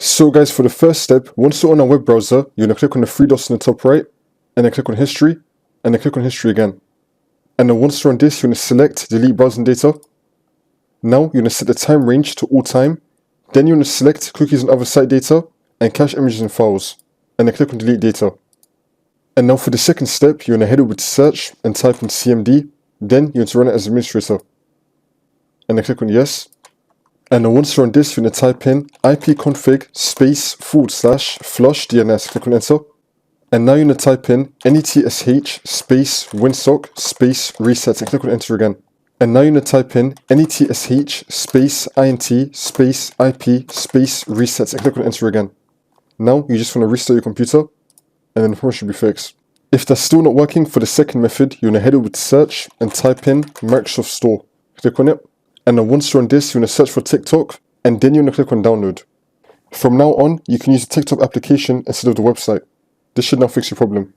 So guys, for the first step, once you're on our web browser, you're going to click on the three dots in the top right, and then click on history, and then click on history again. And then once you're on this, you're going to select delete browsing data. Now you're going to set the time range to all time. Then you're going to select cookies and other site data, and cache images and files, and then click on delete data. And now for the second step, you're going to head over to search and type in CMD, then you're going to run it as administrator. And then click on yes. And then once you're on this, you're going to type in ipconfig /flush DNS, click on enter. And now you're going to type in netsh space winsock space reset and click on enter again. And now you're going to type in netsh space int space ip space reset and click on enter again. Now you just want to restart your computer and then the problem should be fixed. If that's still not working for the second method, you're going to head over to search and type in Microsoft Store. Click on it. And then once you're on this, you're going to search for TikTok and then you're going to click on download. From now on, you can use the TikTok application instead of the website. This should now fix your problem.